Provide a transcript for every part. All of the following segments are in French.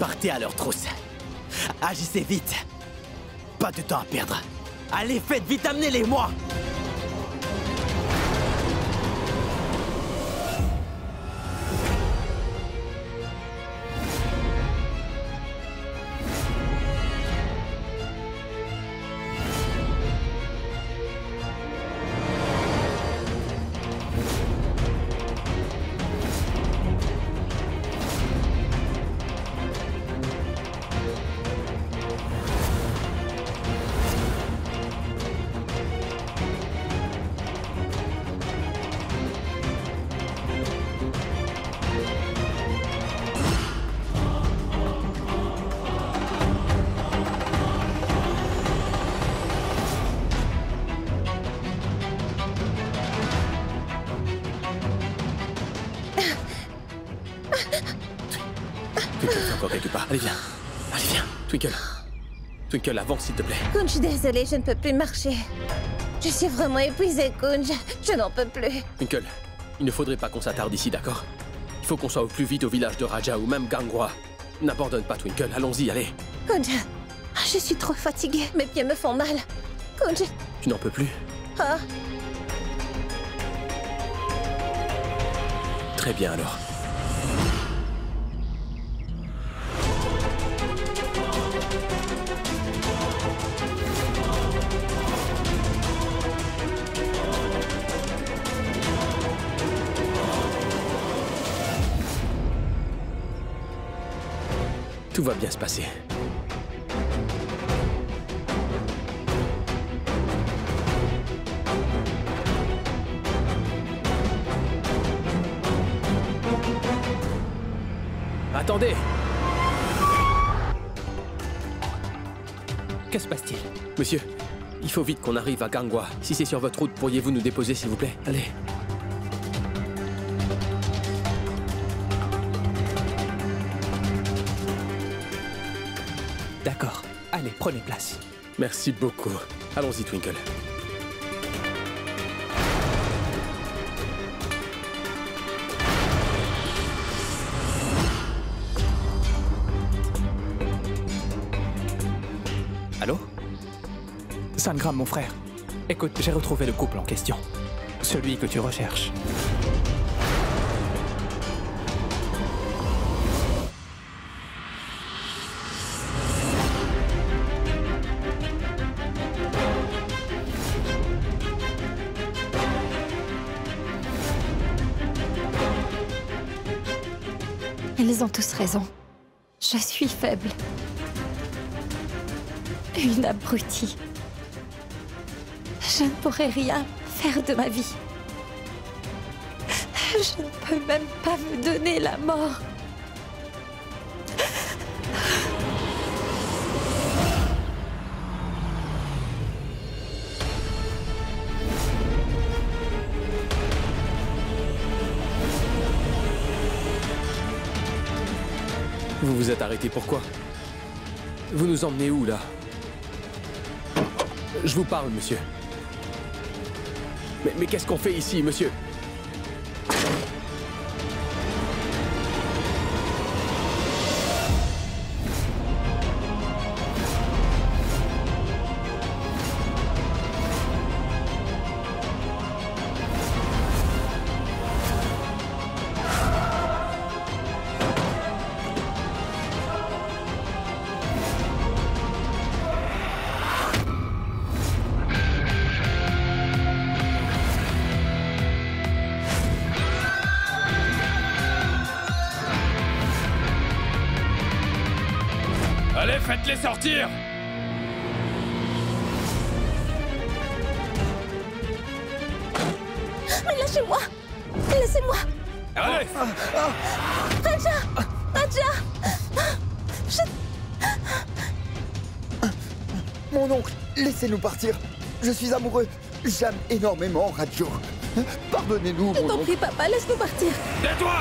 Partez à leur trousse. Agissez vite. Pas de temps à perdre. Allez, faites vite, amenez-les-moi. Quelque part. Allez, viens. Allez, viens. Twinkle. Twinkle, avance, s'il te plaît. Kunj, désolée, je ne peux plus marcher. Je suis vraiment épuisée, Kunj. Je n'en peux plus. Twinkle, il ne faudrait pas qu'on s'attarde ici, d'accord? Il faut qu'on soit au plus vite au village de Raja ou même Ganghwa. N'abandonne pas, Twinkle. Allons-y, allez. Kunj, je suis trop fatiguée. Mes pieds me font mal. Kunj. Tu n'en peux plus? Ah. Très bien, alors. Tout va bien se passer. Attendez! Que se passe-t-il? Monsieur, il faut vite qu'on arrive à Ganghwa. Si c'est sur votre route, pourriez-vous nous déposer, s'il vous plaît? Allez. D'accord. Allez, prenez place. Merci beaucoup. Allons-y, Twinkle. Allô? Sangram, mon frère. Écoute, j'ai retrouvé le couple en question. Celui que tu recherches. Ils ont tous raison. Je suis faible. Une abrutie. Je ne pourrai rien faire de ma vie. Je ne peux même pas me donner la mort. Vous vous êtes arrêté pourquoi? Vous nous emmenez où, là? Je vous parle, monsieur. Mais qu'est-ce qu'on fait ici, monsieur? Allez, faites-les sortir! Mais lâchez-moi! Laissez-moi! Allez! Raja! Mon oncle, laissez-nous partir. Je suis amoureux. J'aime énormément Rajo. Pardonnez-nous, Je mon t'en oncle. prie, papa, laisse-nous partir. Tais-toi!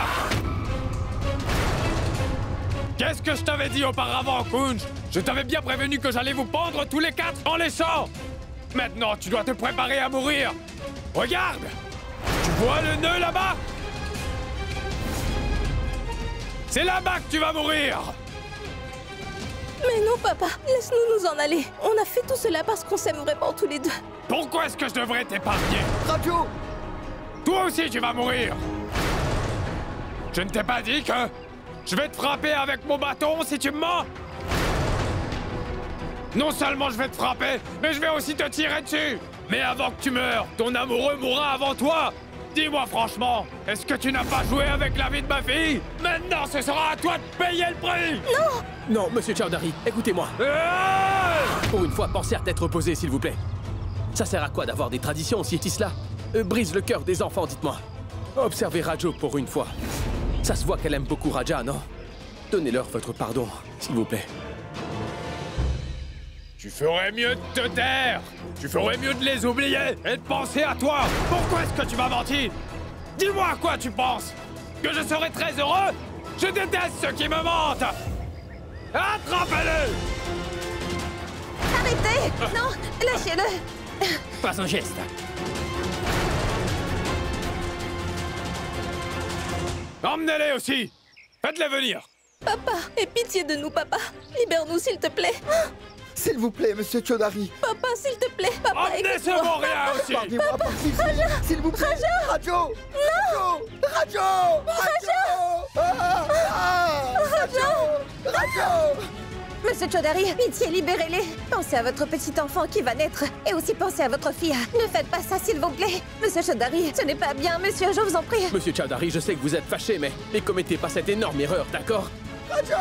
Qu'est-ce que je t'avais dit auparavant, Kunj? Je t'avais bien prévenu que j'allais vous pendre tous les quatre en les champs! Maintenant, tu dois te préparer à mourir! Regarde! Tu vois le nœud là-bas? C'est là-bas que tu vas mourir! Mais non, papa, laisse-nous nous en aller. On a fait tout cela parce qu'on s'aime vraiment tous les deux. Pourquoi est-ce que je devrais t'épargner? Radio! Toi aussi, tu vas mourir! Je ne t'ai pas dit que je vais te frapper avec mon bâton si tu me mens? Non seulement je vais te frapper, mais je vais aussi te tirer dessus! Mais avant que tu meurs, ton amoureux mourra avant toi! Dis-moi franchement, est-ce que tu n'as pas joué avec la vie de ma fille? Maintenant, ce sera à toi de payer le prix! Non, monsieur Chowdhury, écoutez-moi. Pour une fois, pensez à tête reposée, s'il vous plaît. Ça sert à quoi d'avoir des traditions si cela brise le cœur des enfants, dites-moi. Observez Raju pour une fois. Ça se voit qu'elle aime beaucoup Raja, non? Donnez-leur votre pardon, s'il vous plaît. Tu ferais mieux de te taire! Tu ferais mieux de les oublier et de penser à toi! Pourquoi est-ce que tu m'as menti? Dis-moi à quoi tu penses? Que je serais très heureux? Je déteste ceux qui me mentent! Attrapez-le! Arrêtez! Non, lâchez-le! Pas un geste. Emmenez-les aussi! Faites-les venir! Papa, aie pitié de nous, papa. Libère-nous, s'il te plaît. S'il vous plaît, monsieur Chowdhury. Papa, s'il te plaît. Papa, Emmenez ce écoute-moi. Moria aussi! Pardonnez-moi pour s'il vous plaît. Radio! Non! Radio! Radio! Monsieur Chowdhury, pitié, libérez-les. Pensez à votre petit enfant qui va naître. Et aussi pensez à votre fille. Ne faites pas ça, s'il vous plaît. Monsieur Chowdhury, ce n'est pas bien, monsieur, je vous en prie. Monsieur Chowdhury, je sais que vous êtes fâché, mais ne commettez pas cette énorme erreur, d'accord? Radio!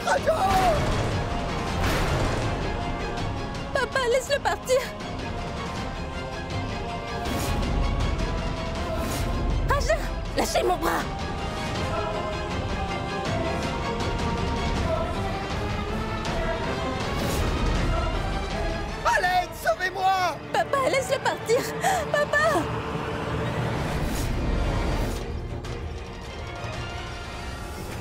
Radio! Papa, laisse-le partir. Raja, lâchez mon bras. Allez, sauvez-moi! Papa, laisse-le partir. Papa.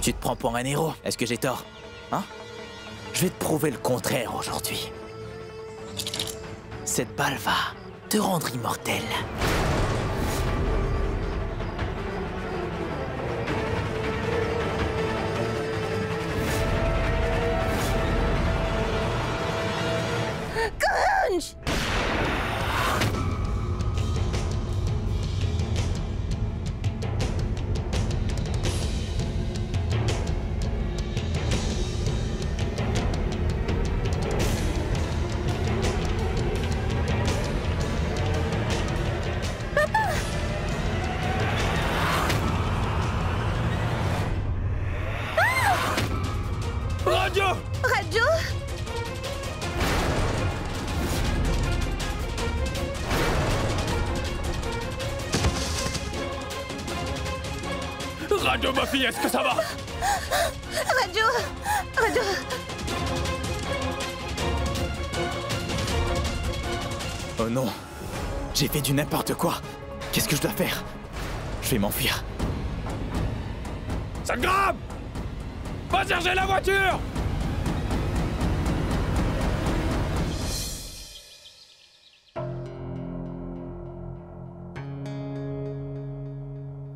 Tu te prends pour un héros? Est-ce que j'ai tort? Hein? Je vais te prouver le contraire aujourd'hui. Cette balle va te rendre immortel. Kunj! Radio! Radio? Radio, ma fille, est-ce que ça va? Radio! Radio! Oh non, j'ai fait du n'importe quoi. Qu'est-ce que je dois faire? Je vais m'enfuir. Sangram! Va chercher la voiture!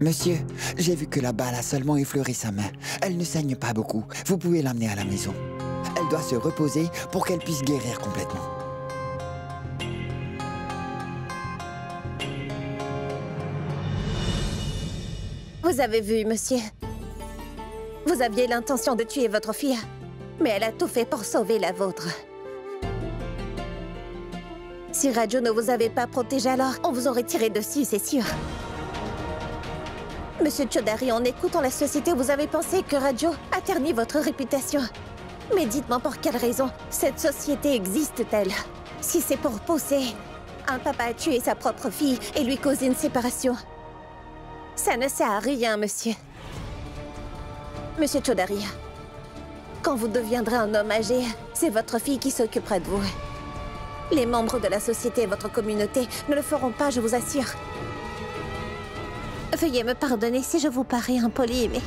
Monsieur, j'ai vu que la balle a seulement effleuré sa main. Elle ne saigne pas beaucoup. Vous pouvez l'amener à la maison. Elle doit se reposer pour qu'elle puisse guérir complètement. Vous avez vu, monsieur. Vous aviez l'intention de tuer votre fille, mais elle a tout fait pour sauver la vôtre. Si Raju ne vous avait pas protégé alors, on vous aurait tiré dessus, c'est sûr. Monsieur Chowdhury, en écoutant la société, vous avez pensé que Raju a terni votre réputation. Mais dites-moi pour quelle raison cette société existe-t-elle? Si c'est pour pousser un papa à tuer sa propre fille et lui causer une séparation, ça ne sert à rien, monsieur. Monsieur Chowdhury, quand vous deviendrez un homme âgé, c'est votre fille qui s'occupera de vous. Les membres de la société et votre communauté ne le feront pas, je vous assure. Veuillez me pardonner si je vous parais impoli, mais...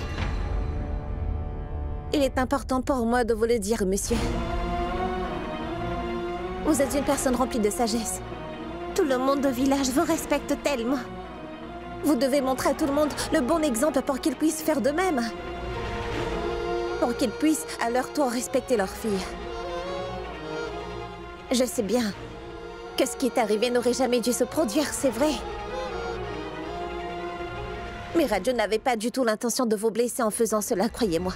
il est important pour moi de vous le dire, monsieur. Vous êtes une personne remplie de sagesse. Tout le monde au village vous respecte tellement. Vous devez montrer à tout le monde le bon exemple pour qu'ils puissent faire de même. Pour qu'ils puissent, à leur tour, respecter leur fille. Je sais bien que ce qui est arrivé n'aurait jamais dû se produire, c'est vrai. Mais Raju n'avait pas du tout l'intention de vous blesser en faisant cela, croyez-moi.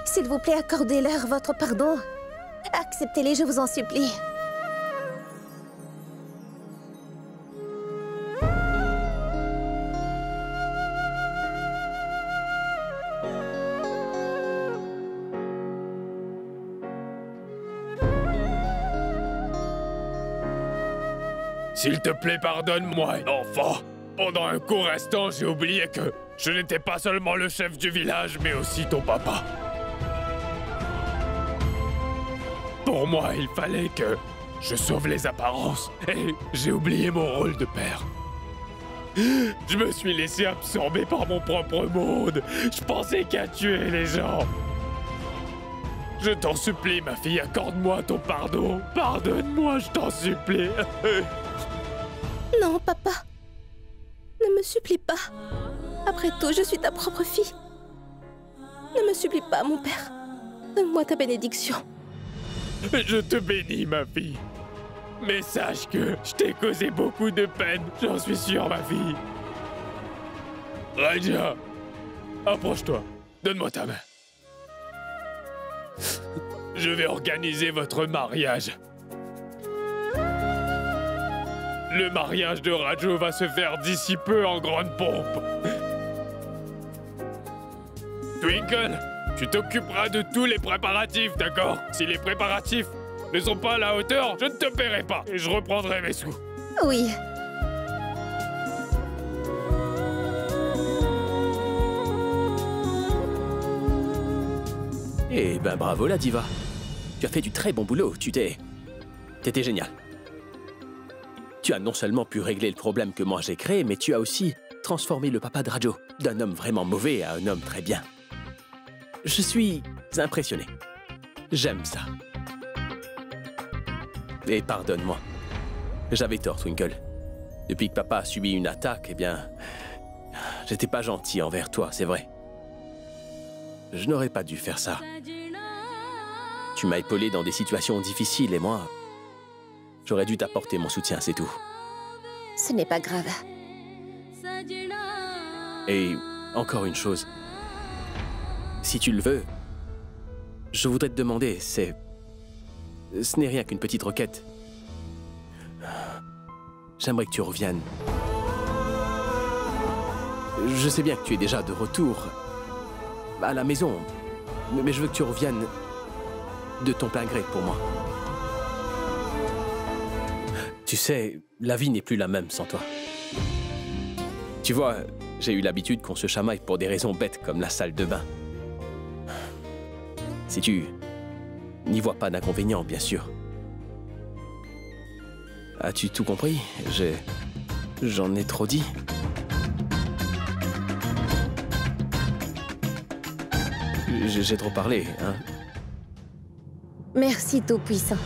S'il vous plaît, accordez-leur votre pardon. Acceptez-les, je vous en supplie. S'il te plaît, pardonne-moi, enfant. Pendant un court instant, j'ai oublié que je n'étais pas seulement le chef du village, mais aussi ton papa. Pour moi, il fallait que je sauve les apparences. Et j'ai oublié mon rôle de père. Je me suis laissé absorber par mon propre monde. Je pensais qu'à tuer les gens. Je t'en supplie, ma fille, accorde-moi ton pardon. Pardonne-moi, je t'en supplie. Non, papa. Ne me supplie pas. Après tout, je suis ta propre fille. Ne me supplie pas, mon père. Donne-moi ta bénédiction. Je te bénis, ma fille. Mais sache que je t'ai causé beaucoup de peine, j'en suis sûr, ma fille. Raja, approche-toi. Donne-moi ta main. Je vais organiser votre mariage. Le mariage de Raju va se faire d'ici peu en grande pompe. Twinkle, tu t'occuperas de tous les préparatifs, d'accord? Si les préparatifs ne sont pas à la hauteur, je ne te paierai pas et je reprendrai mes sous. Oui. Eh ben bravo la diva. Tu as fait du très bon boulot, T'étais génial. Tu as non seulement pu régler le problème que moi j'ai créé, mais tu as aussi transformé le papa de Raju d'un homme vraiment mauvais à un homme très bien. Je suis impressionné. J'aime ça. Et pardonne-moi. J'avais tort, Twinkle. Depuis que papa a subi une attaque, eh bien... j'étais pas gentil envers toi, c'est vrai. Je n'aurais pas dû faire ça. Tu m'as épaulé dans des situations difficiles et moi... j'aurais dû t'apporter mon soutien, c'est tout. Ce n'est pas grave. Et encore une chose. Si tu le veux, je voudrais te demander, ce n'est rien qu'une petite requête. J'aimerais que tu reviennes. Je sais bien que tu es déjà de retour à la maison, mais je veux que tu reviennes de ton plein gré pour moi. Tu sais, la vie n'est plus la même sans toi. Tu vois, j'ai eu l'habitude qu'on se chamaille pour des raisons bêtes comme la salle de bain. Si tu n'y vois pas d'inconvénient, bien sûr. As-tu tout compris? J'en ai trop dit. J'ai trop parlé, hein? Merci, Tout-Puissant.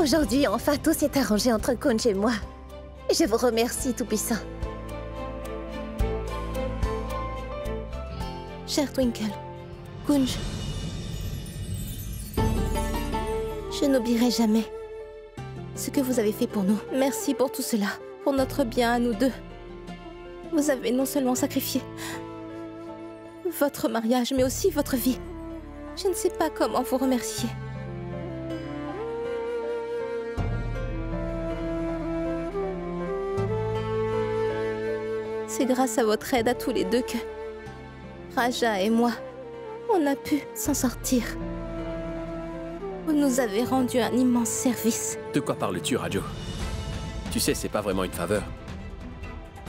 Aujourd'hui, enfin, tout s'est arrangé entre Kunj et moi. Je vous remercie, Tout-Puissant. Cher Twinkle, Kunj, je n'oublierai jamais ce que vous avez fait pour nous. Merci pour tout cela, pour notre bien à nous deux. Vous avez non seulement sacrifié votre mariage, mais aussi votre vie. Je ne sais pas comment vous remercier. C'est grâce à votre aide à tous les deux que Raja et moi, on a pu s'en sortir. Vous nous avez rendu un immense service. De quoi parles-tu, Raju? Tu sais, c'est pas vraiment une faveur.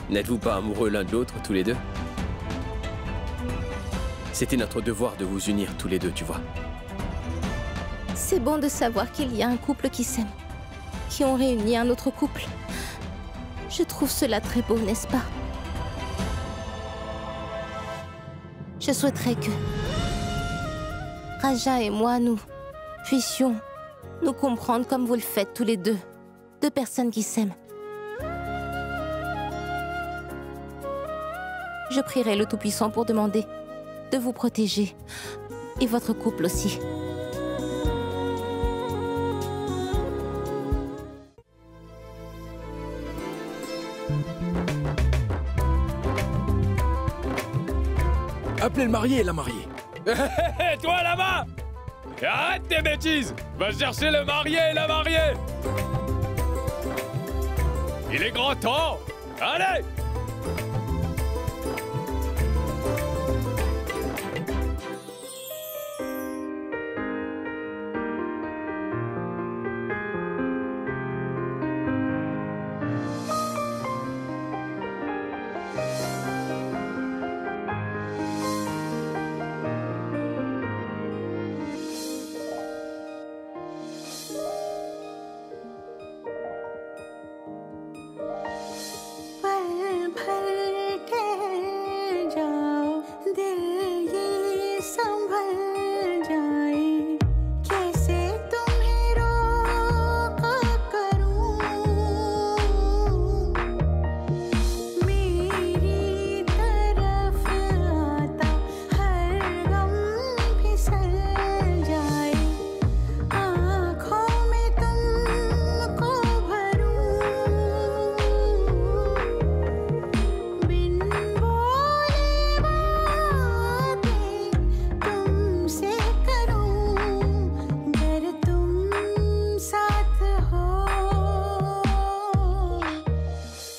N'êtes-vous pas amoureux l'un de l'autre, tous les deux? C'était notre devoir de vous unir tous les deux, tu vois. C'est bon de savoir qu'il y a un couple qui s'aime, qui ont réuni un autre couple. Je trouve cela très beau, n'est-ce pas? Je souhaiterais que Raja et moi, nous puissions nous comprendre comme vous le faites tous les deux. Deux personnes qui s'aiment. Je prierai le Tout-Puissant pour demander de vous protéger. Et votre couple aussi. Appelez le marié et la mariée. Hé, toi là-bas! Arrête tes bêtises! Va chercher le marié et la mariée! Il est grand temps! Allez!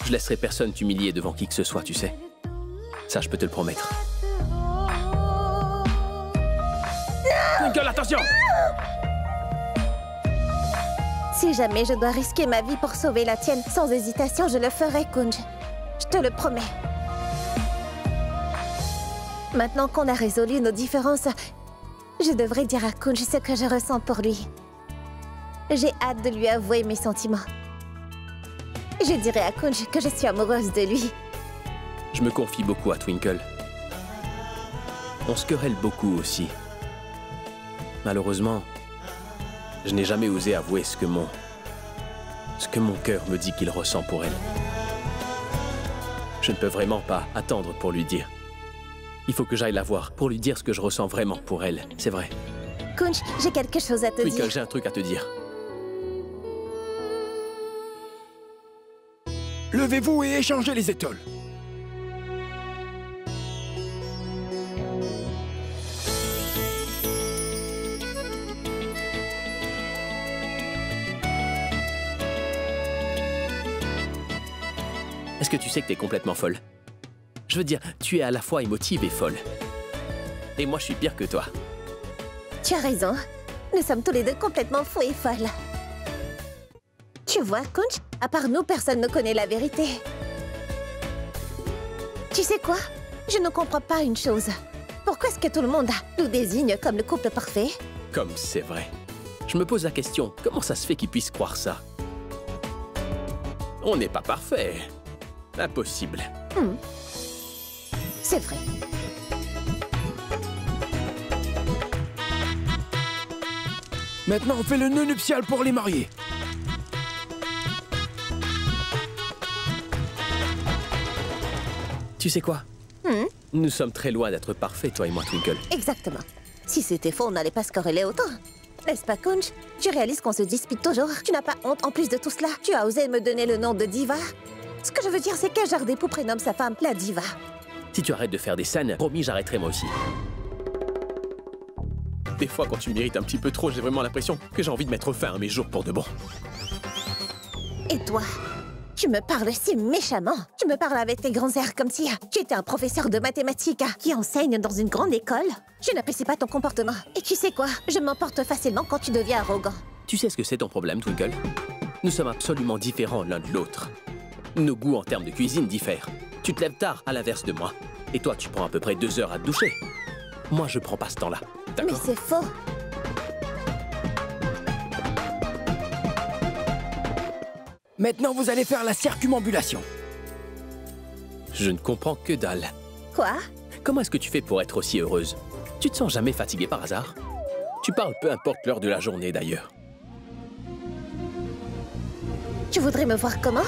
Je laisserai personne t'humilier devant qui que ce soit, tu sais. Ça, je peux te le promettre. Twinkle, attention! Si jamais je dois risquer ma vie pour sauver la tienne, sans hésitation, je le ferai, Kunj. Je te le promets. Maintenant qu'on a résolu nos différences, je devrais dire à Kunj ce que je ressens pour lui. J'ai hâte de lui avouer mes sentiments. Je dirai à Kunj que je suis amoureuse de lui. Je me confie beaucoup à Twinkle. On se querelle beaucoup aussi. Malheureusement, je n'ai jamais osé avouer ce que mon cœur me dit qu'il ressent pour elle. Je ne peux vraiment pas attendre pour lui dire. Il faut que j'aille la voir pour lui dire ce que je ressens vraiment pour elle, c'est vrai. Kunj, j'ai quelque chose à te Twinkle, dire. j'ai un truc à te dire. Levez-vous et échangez les étoiles. Est-ce que tu sais que t'es complètement folle? Je veux dire, tu es à la fois émotive et folle. Et moi, je suis pire que toi. Tu as raison. Nous sommes tous les deux complètement fous et folles. Tu vois, Kunj, à part nous, personne ne connaît la vérité. Tu sais quoi? Je ne comprends pas une chose. Pourquoi est-ce que tout le monde nous désigne comme le couple parfait? Comme c'est vrai. Je me pose la question, comment ça se fait qu'ils puissent croire ça? On n'est pas parfait. Impossible. C'est vrai. Maintenant, on fait le nœud nuptial pour les mariés. Tu sais quoi? Nous sommes très loin d'être parfaits, toi et moi, Twinkle. Exactement. Si c'était faux, on n'allait pas se quereller autant. N'est-ce pas, Kunj? Tu réalises qu'on se dispute toujours? Tu n'as pas honte en plus de tout cela? Tu as osé me donner le nom de Diva? Ce que je veux dire, c'est quel genre d'époux prénomme sa femme la Diva? Si tu arrêtes de faire des scènes, promis, j'arrêterai moi aussi. Des fois, quand tu m'irrites un petit peu trop, j'ai vraiment l'impression que j'ai envie de mettre fin à mes jours pour de bon. Et toi? Tu me parles si méchamment. Tu me parles avec tes grands airs comme si tu étais un professeur de mathématiques qui enseigne dans une grande école. Je n'apprécie pas ton comportement. Et tu sais quoi? Je m'emporte facilement quand tu deviens arrogant. Tu sais ce que c'est ton problème, Twinkle? Nous sommes absolument différents l'un de l'autre. Nos goûts en termes de cuisine diffèrent. Tu te lèves tard, à l'inverse de moi. Et toi, tu prends à peu près 2 heures à te doucher. Moi, je prends pas ce temps-là. Mais D'accord? c'est faux. Maintenant, vous allez faire la circumambulation. Je ne comprends que dalle. Quoi? Comment est-ce que tu fais pour être aussi heureuse? Tu te sens jamais fatiguée par hasard? Tu parles peu importe l'heure de la journée d'ailleurs. Tu voudrais me voir comment?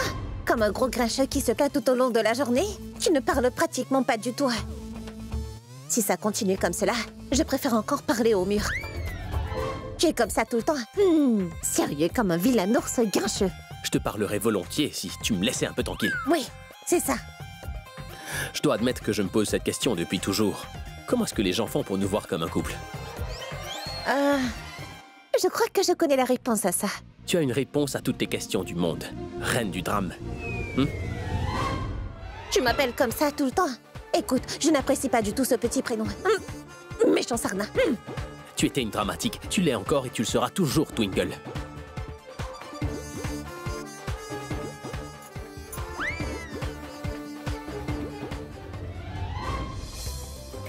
Comme un gros grincheux qui se plaint tout au long de la journée? Tu ne parles pratiquement pas du tout. Si ça continue comme cela, je préfère encore parler au mur. Tu es comme ça tout le temps. Sérieux, comme un vilain ours grincheux. Je te parlerais volontiers si tu me laissais un peu tranquille. Oui, c'est ça. Je dois admettre que je me pose cette question depuis toujours. Comment est-ce que les gens font pour nous voir comme un couple? Je crois que je connais la réponse à ça. Tu as une réponse à toutes les questions du monde. Reine du drame. Tu m'appelles comme ça tout le temps? Écoute, je n'apprécie pas du tout ce petit prénom. Méchant sarna. Tu étais une dramatique. Tu l'es encore et tu le seras toujours, Twinkle.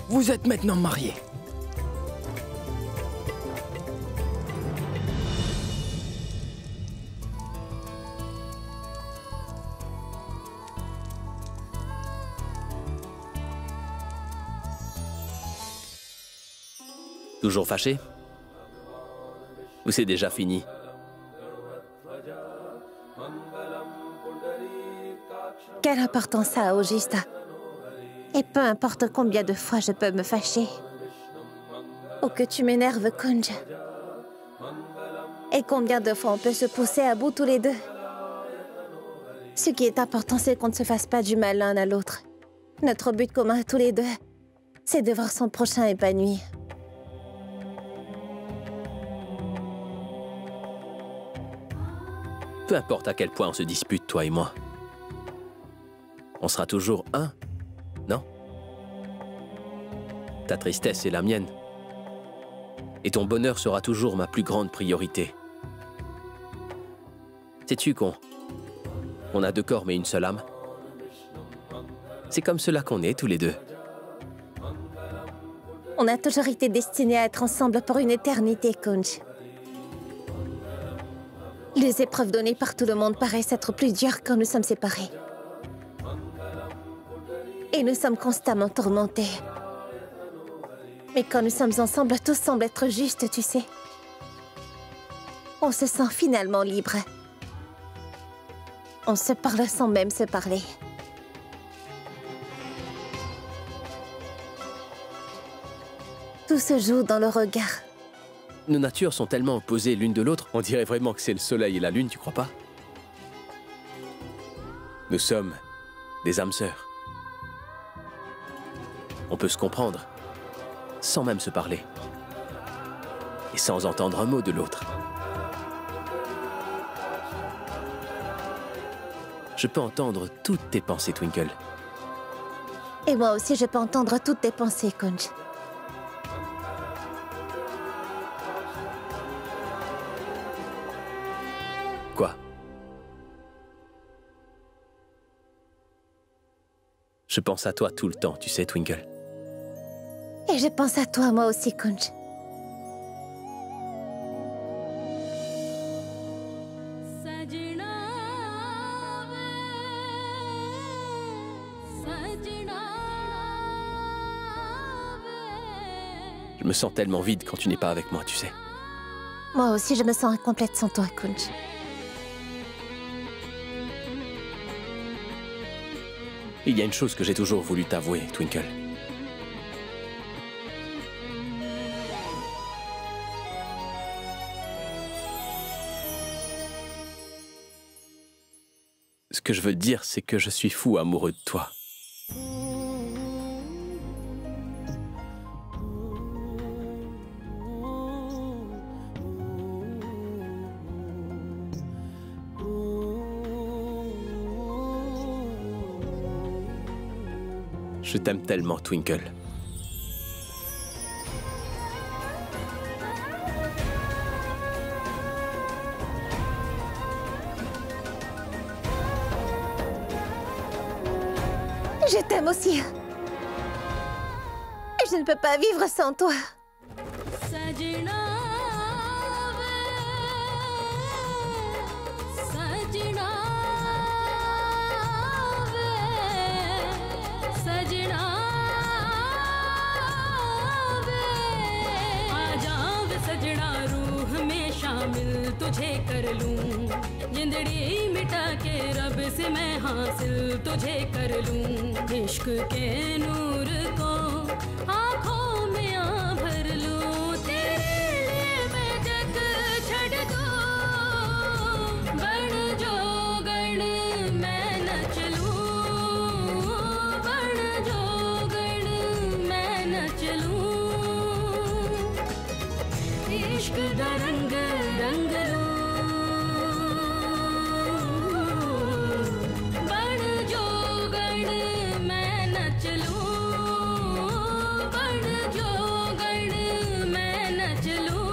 Vous êtes maintenant mariés. Toujours fâché? Ou c'est déjà fini? Quelle importance ça a au juste? Et peu importe combien de fois je peux me fâcher. Ou que tu m'énerves, Kunj. Et combien de fois on peut se pousser à bout tous les deux. Ce qui est important, c'est qu'on ne se fasse pas du mal l'un à l'autre. Notre but commun, tous les deux, c'est de voir son prochain épanoui. Peu importe à quel point on se dispute, toi et moi. On sera toujours un, non? Ta tristesse est la mienne. Et ton bonheur sera toujours ma plus grande priorité. Sais-tu qu'on a deux corps mais une seule âme? C'est comme cela qu'on est tous les deux. On a toujours été destinés à être ensemble pour une éternité, Kunj. Les épreuves données par tout le monde paraissent être plus dures quand nous sommes séparés. Et nous sommes constamment tourmentés. Mais quand nous sommes ensemble, tout semble être juste, tu sais. On se sent finalement libre. On se parle sans même se parler. Tout se joue dans le regard. Nos natures sont tellement opposées l'une de l'autre, on dirait vraiment que c'est le soleil et la lune, tu crois pas? Nous sommes des âmes sœurs. On peut se comprendre, sans même se parler. Et sans entendre un mot de l'autre. Je peux entendre toutes tes pensées, Twinkle. Et moi aussi, je peux entendre toutes tes pensées, Kunj. Quoi? Je pense à toi tout le temps, tu sais, Twinkle. Et je pense à toi, moi aussi, Kunj. Je me sens tellement vide quand tu n'es pas avec moi, tu sais. Moi aussi, je me sens incomplète sans toi, Kunj. Il y a une chose que j'ai toujours voulu t'avouer, Twinkle. Ce que je veux te dire, c'est que je suis fou amoureux de toi. Je t'aime tellement, Twinkle. Je t'aime aussi. Et je ne peux pas vivre sans toi. शामिल तुझे कर लूं, जिंदड़ी मिटा के रब से मैं हासिल तुझे कर लूं, इश्क के नूर को आँखों में आ भर लूं, तेरे लिए मैं जग छड़ दूं, बन जो गण मैं नच लूं, बन जो गण मैं नच लूं, इश्क दा रंग रंग लूं, बन जो गण मैं नच लूं, बन जो गण मैं नच लूं।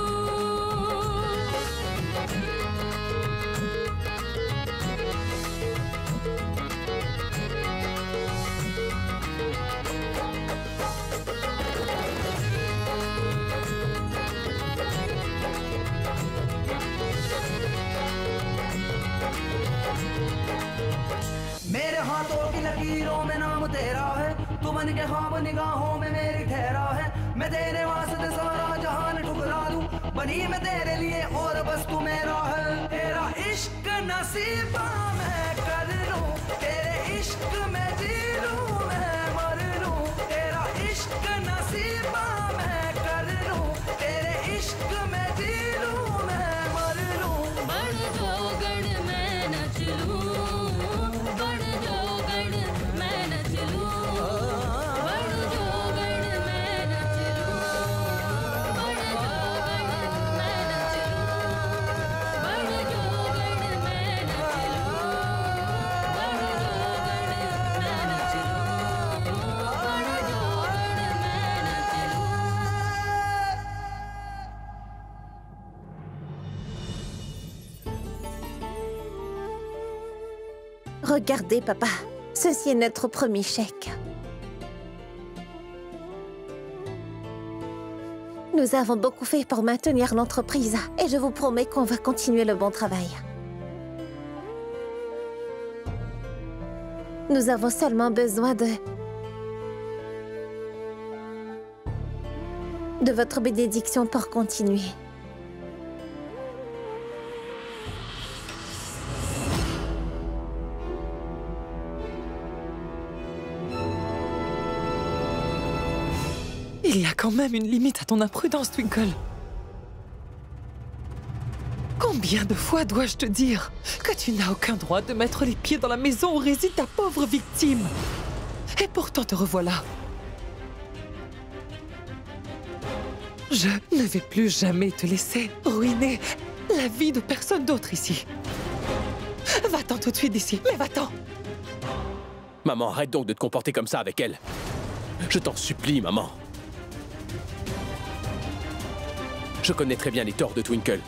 मेरे हाथों की लकीरों में नाम तेरा है, तू मन के ख्वाब निगाहों में मेरी ठहरा है, मैं तेरे वास्ते सारा जहान ठुकरा दूं, बनी मैं तेरे लिए और बस तू मेरा है, तेरा इश्क नसीबा मैं कर लूं, तेरे इश्क में जी लूं मैं मर लूं, तेरा इश्क नसीबा मैं कर लूं, तेरे इश्क में जी लूं मैं मर लूं, बन जो गण मैं नच लूं, बन जो गण मैं नच लूं, बन जो गण मैं नच लूं, बन जो गण मैं नच लूं, बन जो गण मैं नच लूं, बन जो गण मैं नच लूं, बन जो गण मैं नच लूं। Regardez, papa. Ceci est notre premier chèque. Nous avons beaucoup fait pour maintenir l'entreprise et je vous promets qu'on va continuer le bon travail. Nous avons seulement besoin de votre bénédiction pour continuer. Il y a quand même une limite à ton imprudence, Twinkle. Combien de fois dois-je te dire que tu n'as aucun droit de mettre les pieds dans la maison où réside ta pauvre victime? Et pourtant te revoilà. Je ne vais plus jamais te laisser ruiner la vie de personne d'autre ici. Va-t'en tout de suite d'ici, mais va-t'en! Maman, arrête donc de te comporter comme ça avec elle. Je t'en supplie, maman. Je connais très bien les torts de Twinkle.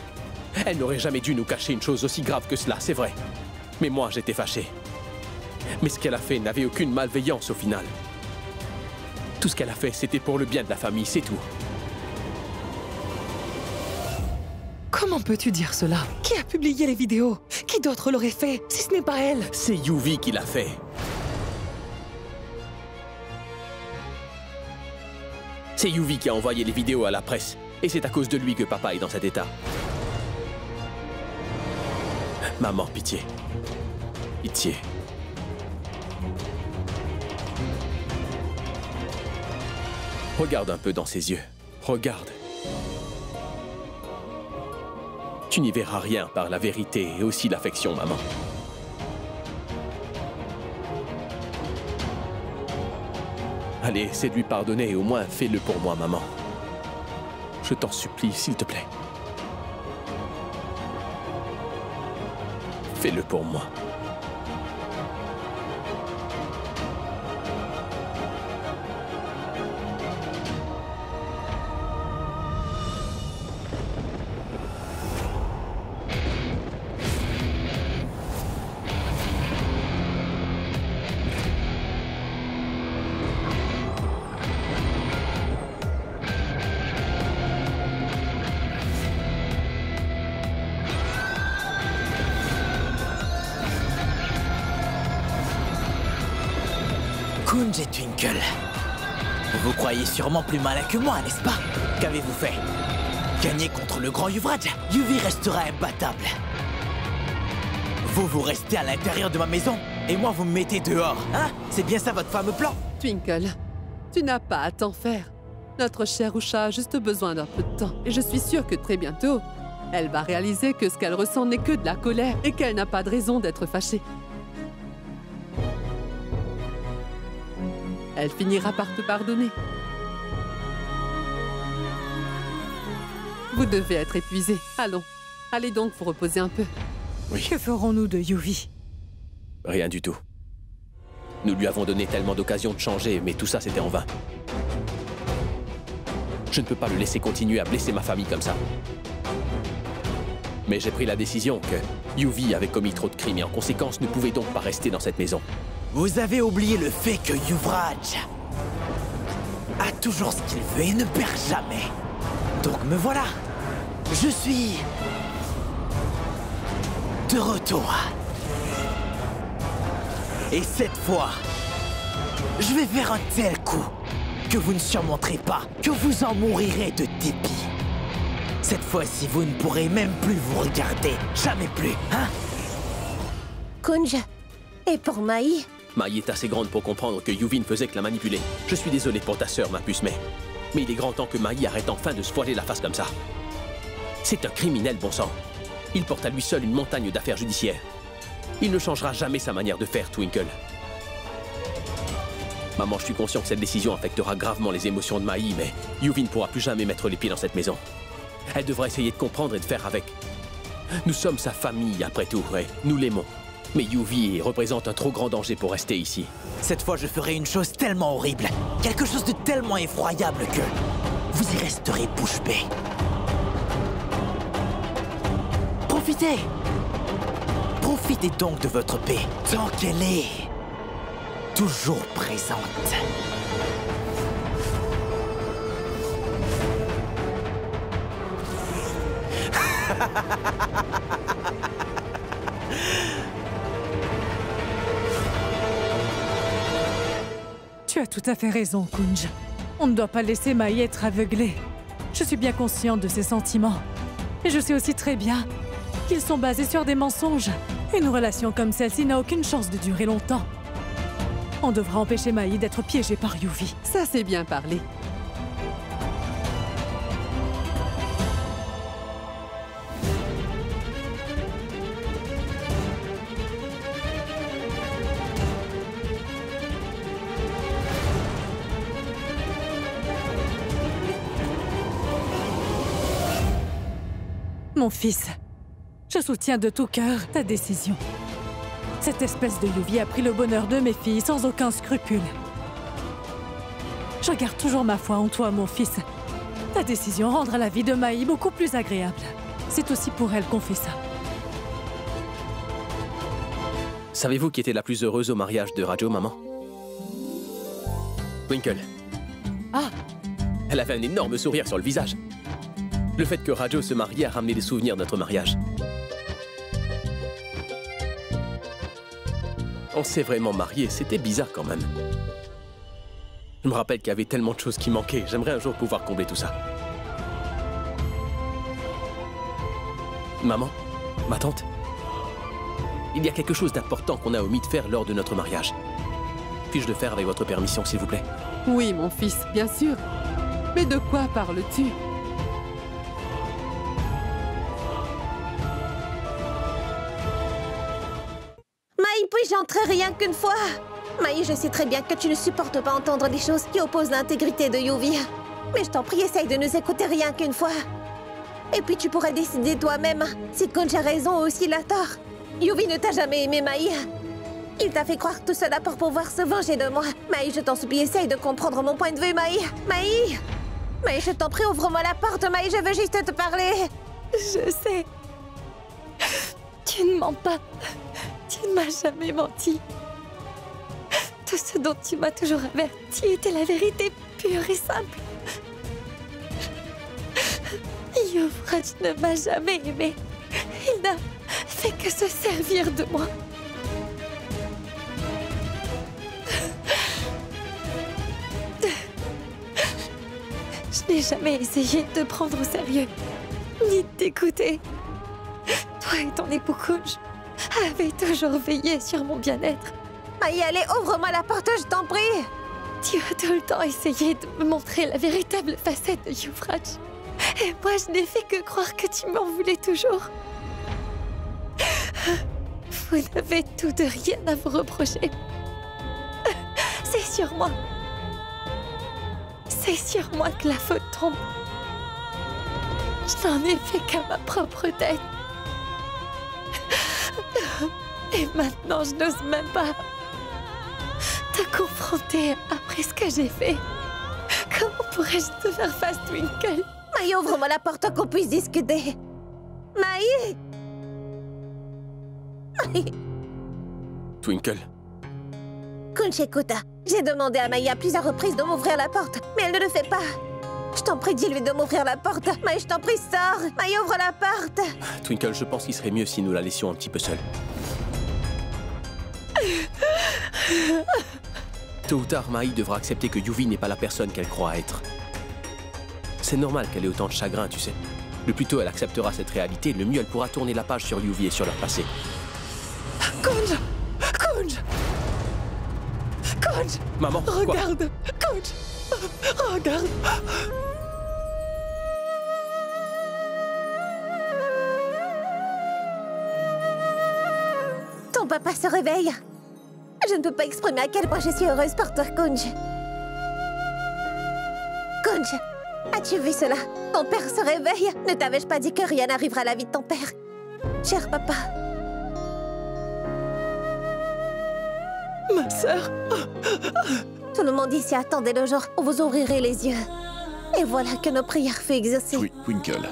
Elle n'aurait jamais dû nous cacher une chose aussi grave que cela, c'est vrai. Mais moi, j'étais fâché. Mais ce qu'elle a fait n'avait aucune malveillance au final. Tout ce qu'elle a fait, c'était pour le bien de la famille, c'est tout. Comment peux-tu dire cela? Qui a publié les vidéos? Qui d'autre l'aurait fait, si ce n'est pas elle? C'est Yuvi qui l'a fait. C'est Yuvi qui a envoyé les vidéos à la presse. Et c'est à cause de lui que papa est dans cet état. Maman, pitié. Pitié. Regarde un peu dans ses yeux. Regarde. Tu n'y verras rien par la vérité et aussi l'affection, maman. Allez, essaie de lui pardonner et au moins fais-le pour moi, maman. Je t'en supplie, s'il te plaît. Fais-le pour moi. Kunj et Twinkle. Vous vous croyez sûrement plus malin que moi, n'est-ce pas? Qu'avez-vous fait? gagner contre le grand Yuvraj, Yuvi restera imbattable. Vous restez à l'intérieur de ma maison et moi vous me mettez dehors, hein? C'est bien ça votre fameux plan? Twinkle, tu n'as pas à t'en faire. Notre chère Usha a juste besoin d'un peu de temps. Et je suis sûre que très bientôt, elle va réaliser que ce qu'elle ressent n'est que de la colère et qu'elle n'a pas de raison d'être fâchée. Elle finira par te pardonner. Vous devez être épuisés. Allons, allez donc vous reposer un peu. Oui. Que ferons-nous de Yuvi? Rien du tout. Nous lui avons donné tellement d'occasions de changer, mais tout ça c'était en vain. Je ne peux pas le laisser continuer à blesser ma famille comme ça. Mais j'ai pris la décision que Yuvi avait commis trop de crimes et en conséquence ne pouvait donc pas rester dans cette maison. Vous avez oublié le fait que Yuvraj a toujours ce qu'il veut et ne perd jamais. Donc me voilà. Je suis de retour. Et cette fois, je vais faire un tel coup que vous ne surmonterez pas, que vous en mourirez de dépit. Cette fois-ci, vous ne pourrez même plus vous regarder. Jamais plus, hein? Kunj, et pour Maï? Maï est assez grande pour comprendre que Yuvi ne faisait que la manipuler. Je suis désolé pour ta sœur, ma puce, mais il est grand temps que Maï arrête enfin de se voiler la face comme ça. C'est un criminel, bon sang. Il porte à lui seul une montagne d'affaires judiciaires. Il ne changera jamais sa manière de faire, Twinkle. Maman, je suis conscient que cette décision affectera gravement les émotions de Maï, mais Yuvi ne pourra plus jamais mettre les pieds dans cette maison. Elle devra essayer de comprendre et de faire avec. Nous sommes sa famille, après tout, et nous l'aimons. Mais Yuvi représente un trop grand danger pour rester ici. Cette fois, je ferai une chose tellement horrible, quelque chose de tellement effroyable que vous y resterez bouche bée. Profitez! Profitez donc de votre paix, tant qu'elle est toujours présente. Tu as tout à fait raison, Kunj. On ne doit pas laisser Maï être aveuglée. Je suis bien consciente de ses sentiments. Et je sais aussi très bien qu'ils sont basés sur des mensonges. Une relation comme celle-ci n'a aucune chance de durer longtemps. On devra empêcher Maï d'être piégée par Yuvi. Ça, c'est bien parlé. Mon fils, je soutiens de tout cœur ta décision. Cette espèce de Yuvi a pris le bonheur de mes filles sans aucun scrupule. Je garde toujours ma foi en toi, mon fils. Ta décision rendra la vie de Maï beaucoup plus agréable. C'est aussi pour elle qu'on fait ça. Savez-vous qui était la plus heureuse au mariage de Rajo, maman? Twinkle. Ah! Elle avait un énorme sourire sur le visage. Le fait que Rajo se marie a ramené des souvenirs de notre mariage. On s'est vraiment mariés, c'était bizarre quand même. Je me rappelle qu'il y avait tellement de choses qui manquaient. J'aimerais un jour pouvoir combler tout ça. Maman, ma tante, il y a quelque chose d'important qu'on a omis de faire lors de notre mariage. Puis-je le faire avec votre permission, s'il vous plaît? Oui, mon fils, bien sûr. Mais de quoi parles-tu? Maï, puis-je entrer rien qu'une fois? Maï, je sais très bien que tu ne supportes pas entendre des choses qui opposent l'intégrité de Yuvi. Mais je t'en prie, essaye de nous écouter rien qu'une fois. Et puis tu pourrais décider toi-même si Kunj a raison ou s'il a tort. Yuvi ne t'a jamais aimé, Maï. Il t'a fait croire tout cela pour pouvoir se venger de moi. Maï, je t'en supplie, essaye de comprendre mon point de vue, Maï. Maï! Maï, je t'en prie, ouvre-moi la porte, Maï, je veux juste te parler. Je sais. Tu ne mens pas. Tu ne m'as jamais menti. Tout ce dont tu m'as toujours averti était la vérité pure et simple. Yuvraj ne m'a jamais aimé. Il n'a fait que se servir de moi. Je n'ai jamais essayé de te prendre au sérieux. ni de t'écouter. Toi et ton époux Kunj avez toujours veillé sur mon bien-être. Maï, allez, ouvre-moi la porte, je t'en prie. Tu as tout le temps essayé de me montrer la véritable facette de Yuvraj. Et moi, je n'ai fait que croire que tu m'en voulais toujours. Vous n'avez tous deux rien à vous reprocher. C'est sur moi. C'est sur moi que la faute tombe. Je n'en ai fait qu'à ma propre tête. Et maintenant, je n'ose même pas te confronter après ce que j'ai fait. Comment pourrais-je te faire face, Twinkle? Maï, ouvre-moi la porte qu'on puisse discuter. Maï! Maï! Twinkle. Kunj, écoute. J'ai demandé à Maï à plusieurs reprises de m'ouvrir la porte, mais elle ne le fait pas. Je t'en prie, dis-lui de m'ouvrir la porte. Maï, je t'en prie, sors. Maï, ouvre la porte. Twinkle, je pense qu'il serait mieux si nous la laissions un petit peu seule. Tôt ou tard, Maï devra accepter que Yuvi n'est pas la personne qu'elle croit être. C'est normal qu'elle ait autant de chagrin, tu sais. Le plus tôt elle acceptera cette réalité, le mieux elle pourra tourner la page sur Yuvi et sur leur passé. Kunj! Kunj! Kunj! Maman, quoi? Regarde! Kunj! Regarde! Ton papa se réveille. Je ne peux pas exprimer à quel point je suis heureuse pour toi, Kunj. Kunj, as-tu vu cela? Ton père se réveille. Ne t'avais-je pas dit que rien n'arrivera à la vie de ton père? Cher papa. Ma sœur. Tout le monde ici attendait le jour où vous ouvrirez les yeux. Et voilà que nos prières furent exaucées. Oui, Twinkle.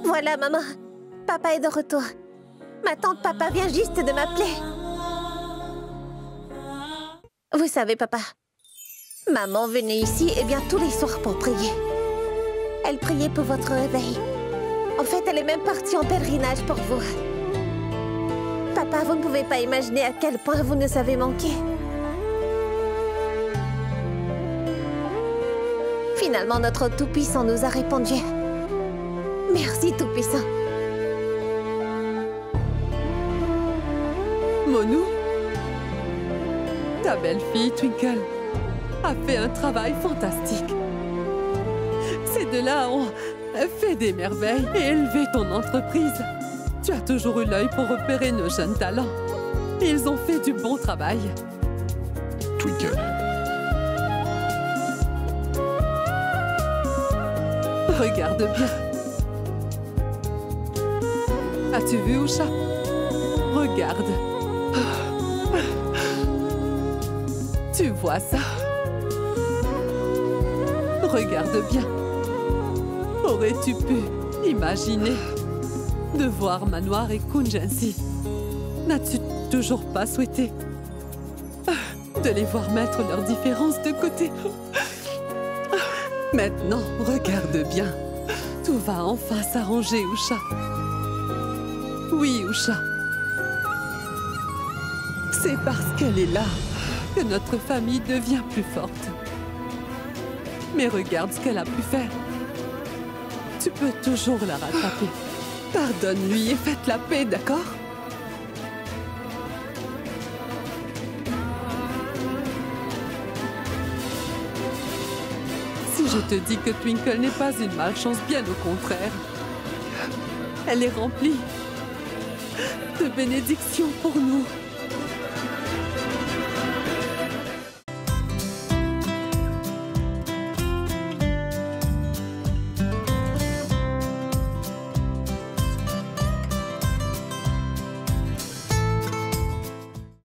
Voilà, maman. Papa est de retour. Ma tante papa vient juste de m'appeler. Vous savez, papa, maman venait ici et bien tous les soirs pour prier. Elle priait pour votre réveil. En fait, elle est même partie en pèlerinage pour vous. Papa, vous ne pouvez pas imaginer à quel point vous nous avez manqué. Finalement, notre Tout-Puissant nous a répondu. Merci, Tout-Puissant. Monou, ta belle-fille Twinkle a fait un travail fantastique. Ces deux-là ont fait des merveilles et élevé ton entreprise. Tu as toujours eu l'œil pour repérer nos jeunes talents. Ils ont fait du bon travail. Twinkle. Regarde bien. As-tu vu, Usha? Regarde. Tu vois ça? Regarde bien. Aurais-tu pu imaginer de voir Manoir et Kunj ainsi? N'as-tu toujours pas souhaité de les voir mettre leurs différences de côté? Maintenant, regarde bien. Tout va enfin s'arranger, Usha. Oui, Usha. C'est parce qu'elle est là que notre famille devient plus forte. Mais regarde ce qu'elle a pu faire. Tu peux toujours la rattraper. Pardonne-lui et faites la paix, d'accord? Si je te dis que Twinkle n'est pas une malchance, bien au contraire. Elle est remplie de bénédictions pour nous.